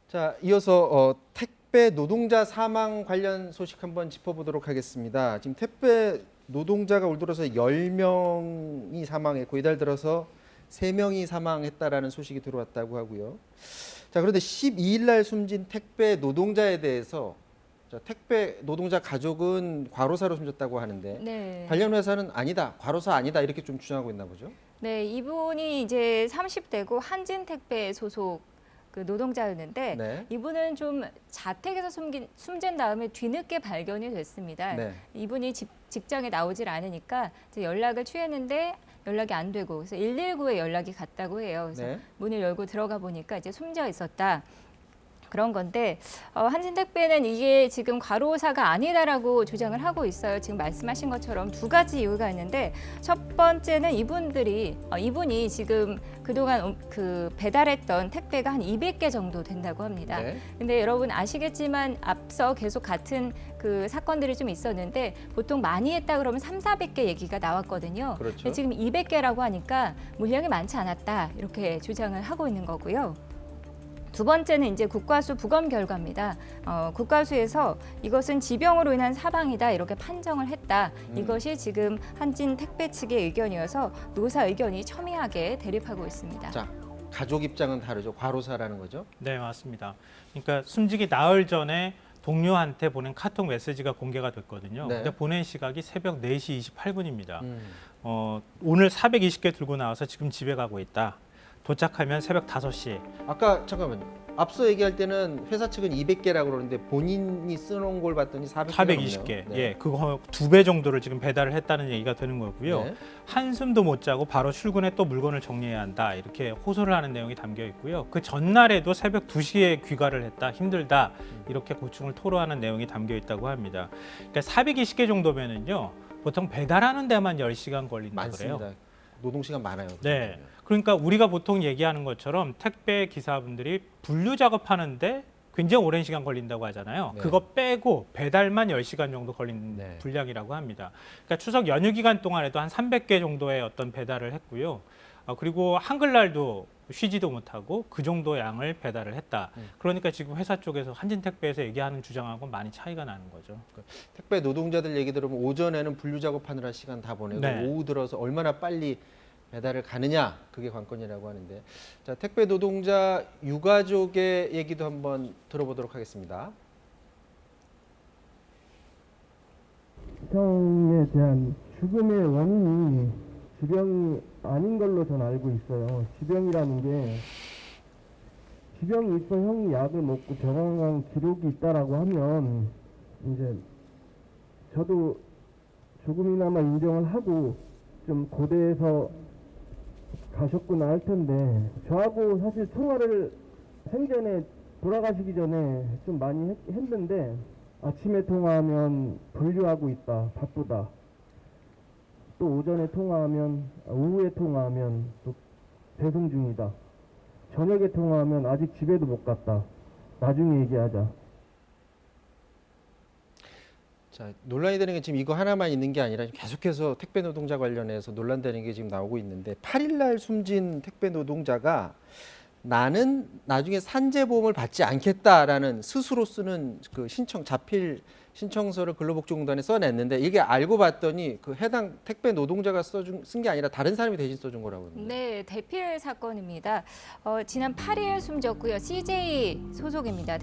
자, 이어서 택배 노동자 사망 관련 소식 한번 짚어보도록 하겠습니다. 지금 택배 노동자가 올 들어서 10명이 사망했고 이달 들어서 3명이 사망했다라는 소식이 들어왔다고 하고요. 자, 그런데 12일 날 숨진 택배 노동자에 대해서 택배 노동자 가족은 과로사로 숨졌다고 하는데 네. 관련 회사는 아니다, 과로사 아니다 이렇게 좀 주장하고 있나 보죠. 네, 이분이 이제 30대고 한진택배 소속 그 노동자였는데 네. 이분은 좀 자택에서 숨진 다음에 뒤늦게 발견이 됐습니다. 네. 이분이 직장에 나오질 않으니까 이제 연락을 취했는데 연락이 안 되고 그래서 119에 연락이 갔다고 해요. 그래서 네. 문을 열고 들어가 보니까 이제 숨져 있었다. 그런 건데 한진택배는 이게 지금 과로사가 아니다라고 주장을 하고 있어요. 지금 말씀하신 것처럼 두 가지 이유가 있는데 첫 번째는 이분이 지금 그동안 그 배달했던 택배가 한 200개 정도 된다고 합니다. 네. 근데 여러분 아시겠지만 앞서 계속 같은 그 사건들이 좀 있었는데 보통 많이 했다 그러면 300~400개 얘기가 나왔거든요. 그렇죠. 근데 지금 200개라고 하니까 물량이 많지 않았다 이렇게 주장을 하고 있는 거고요. 두 번째는 이제 국과수 부검 결과입니다. 국과수에서 이것은 지병으로 인한 사망이다 이렇게 판정을 했다. 이것이 지금 한진 택배 측의 의견이어서 노사 의견이 첨예하게 대립하고 있습니다. 자, 가족 입장은 다르죠. 과로사라는 거죠. 네, 맞습니다. 그러니까 숨지기 나흘 전에 동료한테 보낸 카톡 메시지가 공개가 됐거든요. 네. 근데 보낸 시각이 새벽 4시 28분입니다. 오늘 420개 들고 나와서 지금 집에 가고 있다. 도착하면 새벽 5시. 아까 잠깐만 앞서 얘기할 때는 회사 측은 200개라고 그러는데 본인이 쓰는 걸 봤더니 420개. 네. 예, 그거 2배 정도를 지금 배달을 했다는 얘기가 되는 거고요. 네. 한숨도 못 자고 바로 출근해 또 물건을 정리해야 한다. 이렇게 호소를 하는 내용이 담겨 있고요. 그 전날에도 새벽 2시에 귀가를 했다. 힘들다. 이렇게 고충을 토로하는 내용이 담겨 있다고 합니다. 그러니까 420개 정도면은요. 보통 배달하는 데만 10시간 걸린다고 많습니다. 그래요. 노동 시간 많아요. 네. 그러니까 우리가 보통 얘기하는 것처럼 택배 기사분들이 분류 작업하는데 굉장히 오랜 시간 걸린다고 하잖아요. 네. 그거 빼고 배달만 10시간 정도 걸린 네. 분량이라고 합니다. 그러니까 추석 연휴 기간 동안에도 한 300개 정도의 어떤 배달을 했고요. 그리고 한글날도 쉬지도 못하고 그 정도 양을 배달을 했다. 그러니까 지금 회사 쪽에서 한진택배에서 얘기하는 주장하고 많이 차이가 나는 거죠. 택배 노동자들 얘기 들으면 오전에는 분류 작업하느라 시간 다 보내고 네. 오후 들어서 얼마나 빨리 배달을 가느냐 그게 관건이라고 하는데 자, 택배 노동자 유가족의 얘기도 한번 들어보도록 하겠습니다. 형에 대한 죽음의 원인이 지병이 아닌 걸로 전 알고 있어요. 지병이라는 게 지병이 있어 형이 약을 먹고 병원 간 기록이 있다라고 하면 이제 저도 조금이나마 인정을 하고 좀 고대에서 가셨구나 할 텐데 저하고 사실 통화를 생전에 돌아가시기 전에 좀 많이 했는데 아침에 통화하면 분류하고 있다 바쁘다 또 오전에 통화하면 오후에 통화하면 또 배송 중이다 저녁에 통화하면 아직 집에도 못 갔다 나중에 얘기하자. 자, 논란이 되는 게 지금 이거 하나만 있는 게 아니라 계속해서 택배 노동자 관련해서 논란되는 게 지금 나오고 있는데 8일 날 숨진 택배 노동자가 나는 나중에 산재보험을 받지 않겠다라는 스스로 쓰는 그 자필 신청서를 근로복지공단에 써냈는데 이게 알고 봤더니 그 해당 택배 노동자가 쓴 게 아니라 다른 사람이 대신 써준 거라고 하는데. 네, 대필 사건입니다. 지난 8일 숨졌고요. CJ 소속입니다.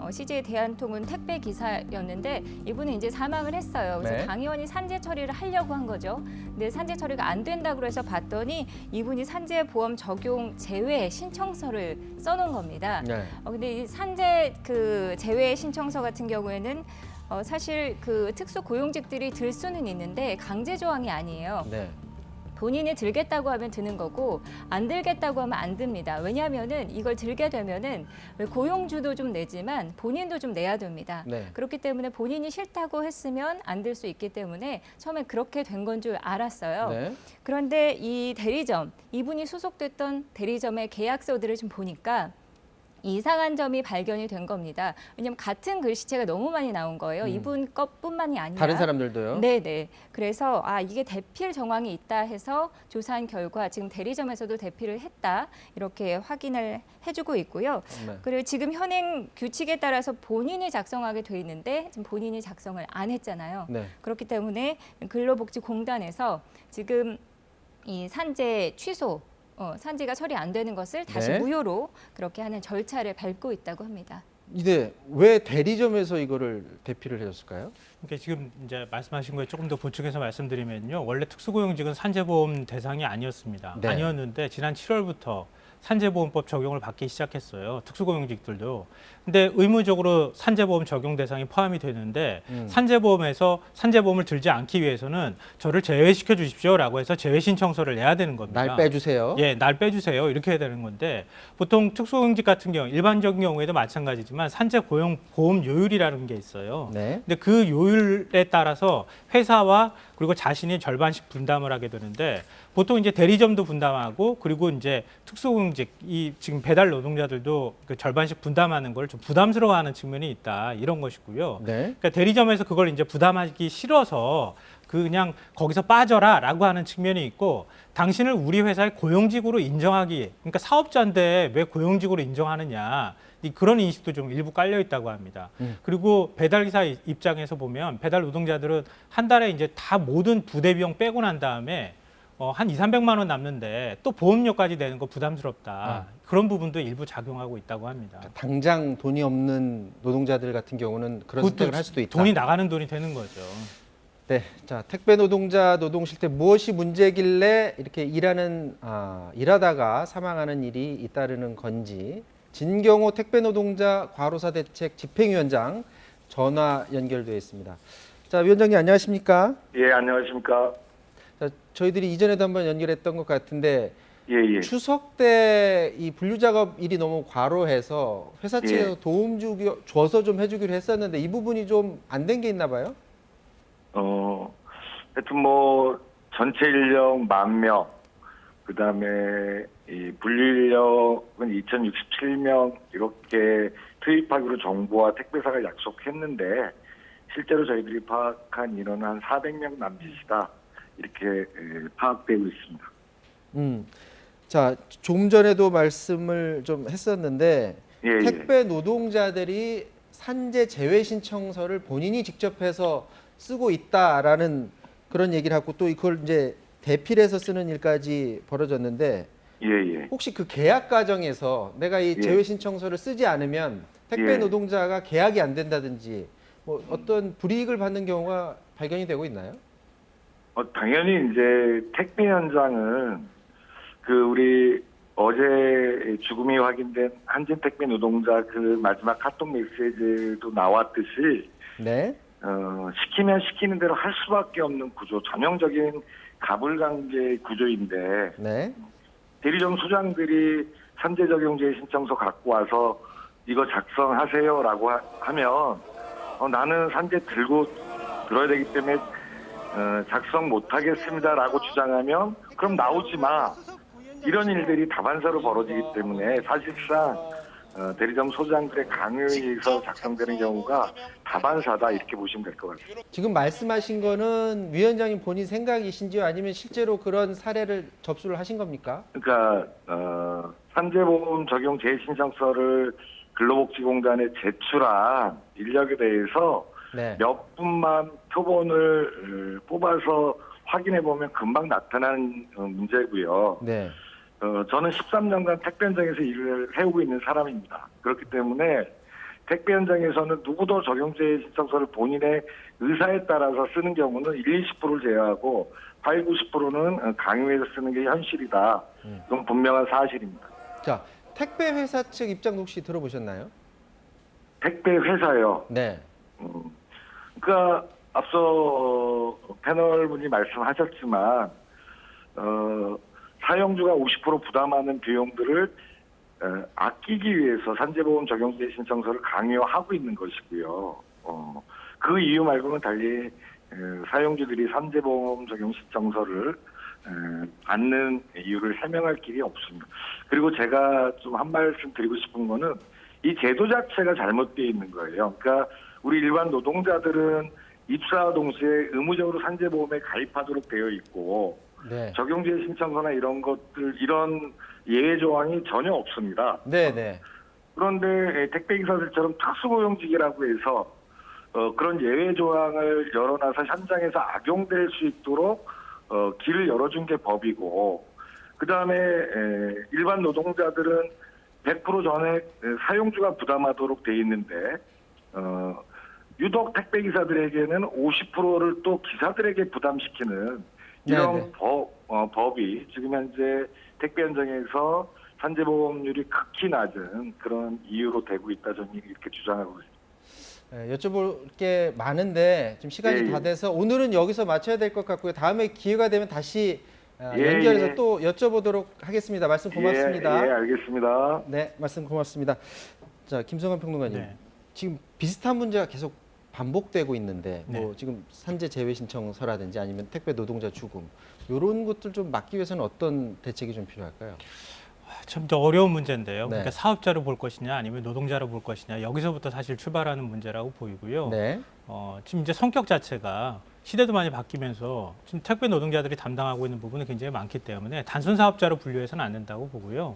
CJ 대한통운 택배 기사였는데 이분은 이제 사망을 했어요. 그래서 네. 당연히 산재 처리를 하려고 한 거죠. 근데 산재 처리가 안 된다고 해서 봤더니 이분이 산재보험 적용 제외 신청서를 써놓은 겁니다. 네. 근데 이 산재 그 제외 신청서 같은 경우에는 사실 그 특수 고용직들이 들 수는 있는데 강제 조항이 아니에요. 네. 본인이 들겠다고 하면 드는 거고 안 들겠다고 하면 안 듭니다. 왜냐하면은 이걸 들게 되면은 고용주도 좀 내지만 본인도 좀 내야 됩니다. 네. 그렇기 때문에 본인이 싫다고 했으면 안 들 수 있기 때문에 처음에 그렇게 된 건 줄 알았어요. 네. 그런데 이 대리점, 이분이 소속됐던 대리점의 계약서들을 좀 보니까 이상한 점이 발견이 된 겁니다. 왜냐하면 같은 글씨체가 너무 많이 나온 거예요. 이분 것뿐만이 아니라 다른 사람들도요? 네네. 그래서 이게 대필 정황이 있다 해서 조사한 결과 지금 대리점에서도 대필을 했다 이렇게 확인을 해주고 있고요. 네. 그리고 지금 현행 규칙에 따라서 본인이 작성하게 돼 있는데 지금 본인이 작성을 안 했잖아요. 네. 그렇기 때문에 근로복지공단에서 지금 이 산재 취소, 산재가 처리 안 되는 것을 다시 네. 무효로 그렇게 하는 절차를 밟고 있다고 합니다. 근데 왜 대리점에서 이거를 대피를 해줬을까요? 그러니까 지금 이제 말씀하신 거에 조금 더 보충해서 말씀드리면요. 원래 특수고용직은 산재보험 대상이 아니었습니다. 네. 아니었는데 지난 7월부터 산재보험법 적용을 받기 시작했어요. 특수고용직들도. 근데 의무적으로 산재보험 적용 대상이 포함이 되는데 산재보험에서 산재보험을 들지 않기 위해서는 저를 제외시켜 주십시오라고 해서 제외 신청서를 내야 되는 겁니다. 날 빼주세요. 예, 날 빼주세요. 이렇게 해야 되는 건데 보통 특수고용직 같은 경우 일반적인 경우에도 마찬가지지만 산재고용보험 요율이라는 게 있어요. 네. 근데 그 요율에 따라서 회사와 그리고 자신이 절반씩 분담을 하게 되는데 보통 이제 대리점도 분담하고 그리고 이제 특수고용직 이 지금 배달 노동자들도 그 절반씩 분담하는 걸 좀 부담스러워하는 측면이 있다 이런 것이고요. 네. 그러니까 대리점에서 그걸 이제 부담하기 싫어서 그냥 거기서 빠져라라고 하는 측면이 있고 당신을 우리 회사의 고용직으로 인정하기 그러니까 사업자인데 왜 고용직으로 인정하느냐 그런 인식도 좀 일부 깔려 있다고 합니다. 그리고 배달기사 입장에서 보면 배달 노동자들은 한 달에 이제 다 모든 부대 비용 빼고 난 다음에 한 200~300만 원 남는데 또 보험료까지 내는 거 부담스럽다. 그런 부분도 일부 작용하고 있다고 합니다. 당장 돈이 없는 노동자들 같은 경우는 그런 그것도 선택을 할 수도 있다. 돈이 나가는 돈이 되는 거죠. 네, 자 택배 노동자 노동 실태 무엇이 문제길래 이렇게 일하다가 사망하는 일이 잇따르는 건지 진경호 택배 노동자 과로사 대책 집행위원장 전화 연결되어 있습니다. 자 위원장님 안녕하십니까? 예, 안녕하십니까. 자, 저희들이 이전에도 한번 연결했던 것 같은데 예, 예. 추석 때 이 분류 작업 일이 너무 과로해서 회사 측에서 예. 도움 줘서 좀 해주기로 했었는데 이 부분이 좀 안 된 게 있나 봐요? 하여튼 전체 인력 10,000명, 그 다음에 이 분류 인력은 2,067명 이렇게 투입하기로 정부와 택배사가 약속했는데 실제로 저희들이 파악한 인원은 한 400명 남짓이다. 이렇게 파악되고 있습니다. 자, 조금 전에도 말씀을 좀 했었는데 예, 택배 노동자들이 산재 제외 신청서를 본인이 직접 해서 쓰고 있다라는 그런 얘기를 하고 또 이걸 이제 대필해서 쓰는 일까지 벌어졌는데 예, 예. 혹시 그 계약 과정에서 내가 이 예. 제외 신청서를 쓰지 않으면 택배 예. 노동자가 계약이 안 된다든지 어떤 불이익을 받는 경우가 발견이 되고 있나요? 당연히 이제 택배 현장은 우리 어제 죽음이 확인된 한진 택배 노동자 그 마지막 카톡 메시지도 나왔듯이 네. 시키면 시키는 대로 할 수밖에 없는 구조, 전형적인 가불관계 구조인데 네. 대리점 소장들이 산재 적용제 신청서 갖고 와서 이거 작성하세요라고 하면 나는 산재 들고 들어야 되기 때문에 작성 못하겠습니다라고 주장하면 그럼 나오지 마. 이런 일들이 다반사로 벌어지기 때문에 사실상 대리점 소장들의 강요에 의해서 작성되는 경우가 다반사다 이렇게 보시면 될 것 같습니다. 지금 말씀하신 거는 위원장님 본인 생각이신지요? 아니면 실제로 그런 사례를 접수를 하신 겁니까? 그러니까 산재보험 적용 재신청서를 근로복지공단에 제출한 인력에 대해서 네. 몇 분만 표본을 뽑아서 확인해 보면 금방 나타나는 문제고요. 네. 저는 13년간 택배 현장에서 일을 해오고 있는 사람입니다. 그렇기 때문에 택배 현장에서는 누구도 적용제 신청서를 본인의 의사에 따라서 쓰는 경우는 20~20%를 제외하고 80~90%는 강요해서 쓰는 게 현실이다. 그건 분명한 사실입니다. 자, 택배 회사 측 입장도 혹시 들어보셨나요? 택배 회사요. 네. 그러니까 앞서 패널분이 말씀하셨지만 사용주가 50% 부담하는 비용들을 아끼기 위해서 산재보험 적용제 신청서를 강요하고 있는 것이고요. 그 이유 말고는 달리 사용주들이 산재보험 적용 신청서를 받는 이유를 해명할 길이 없습니다. 그리고 제가 좀 한 말씀 드리고 싶은 거는 이 제도 자체가 잘못되어 있는 거예요. 그러니까 우리 일반 노동자들은 입사와 동시에 의무적으로 산재보험에 가입하도록 되어 있고 네. 적용지회 신청서나 이런 것들 이런 예외 조항이 전혀 없습니다. 네, 네. 그런데 택배기사들처럼 특수고용직이라고 해서 그런 예외 조항을 열어놔서 현장에서 악용될 수 있도록 길을 열어준 게 법이고 그다음에 일반 노동자들은 100% 전액 사용주가 부담하도록 돼 있는데 유독 택배기사들에게는 50%를 또 기사들에게 부담시키는 이런 네네. 법이 지금 현재 택배 현장에서 산재보험률이 극히 낮은 그런 이유로 되고 있다 저는 이렇게 주장하고 있습니다. 여쭤볼 게 많은데 지금 시간이 예, 예. 다 돼서 오늘은 여기서 마쳐야 될 것 같고요. 다음에 기회가 되면 다시 예, 연결해서 예. 또 여쭤보도록 하겠습니다. 말씀 고맙습니다. 예, 알겠습니다. 네, 말씀 고맙습니다. 자, 김성환 평론가님. 네. 지금 비슷한 문제가 계속 반복되고 있는데 뭐 네. 지금 산재 제외 신청서라든지 아니면 택배 노동자 죽음 이런 것들 좀 막기 위해서는 어떤 대책이 좀 필요할까요? 참 더 어려운 문제인데요. 네. 그러니까 사업자로 볼 것이냐 아니면 노동자로 볼 것이냐 여기서부터 사실 출발하는 문제라고 보이고요. 네. 지금 이제 성격 자체가 시대도 많이 바뀌면서 지금 택배 노동자들이 담당하고 있는 부분이 굉장히 많기 때문에 단순 사업자로 분류해서는 안 된다고 보고요.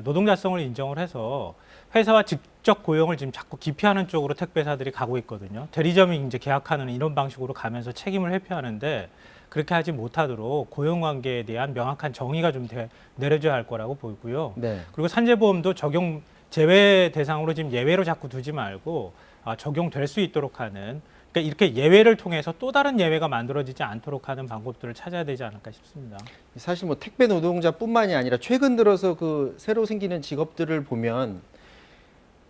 노동자성을 인정을 해서 회사와 직접 고용을 지금 자꾸 기피하는 쪽으로 택배사들이 가고 있거든요. 대리점이 이제 계약하는 이런 방식으로 가면서 책임을 회피하는데 그렇게 하지 못하도록 고용관계에 대한 명확한 정의가 좀 내려져야 할 거라고 보이고요. 네. 그리고 산재보험도 적용 제외 대상으로 지금 예외로 자꾸 두지 말고 적용될 수 있도록 하는 그러니까 이렇게 예외를 통해서 또 다른 예외가 만들어지지 않도록 하는 방법들을 찾아야 되지 않을까 싶습니다. 사실 뭐 택배 노동자뿐만이 아니라 최근 들어서 그 새로 생기는 직업들을 보면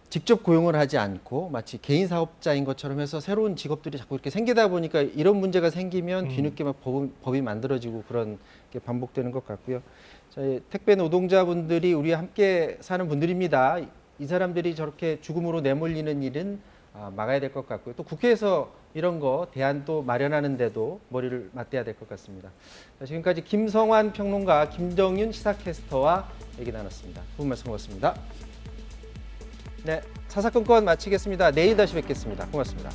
직접 고용을 하지 않고 마치 개인 사업자인 것처럼 해서 새로운 직업들이 자꾸 이렇게 생기다 보니까 이런 문제가 생기면 뒤늦게 막 법이 만들어지고 그런 게 반복되는 것 같고요. 자, 택배 노동자분들이 우리와 함께 사는 분들입니다. 이 사람들이 저렇게 죽음으로 내몰리는 일은 막아야 될 것 같고요. 또 국회에서 이런 거 대안도 마련하는데도 머리를 맞대야 될 것 같습니다. 자, 지금까지 김성환 평론가, 김정윤 시사캐스터와 얘기 나눴습니다. 두 분 말씀 고맙습니다. 네, 사사건건 마치겠습니다. 내일 다시 뵙겠습니다. 고맙습니다.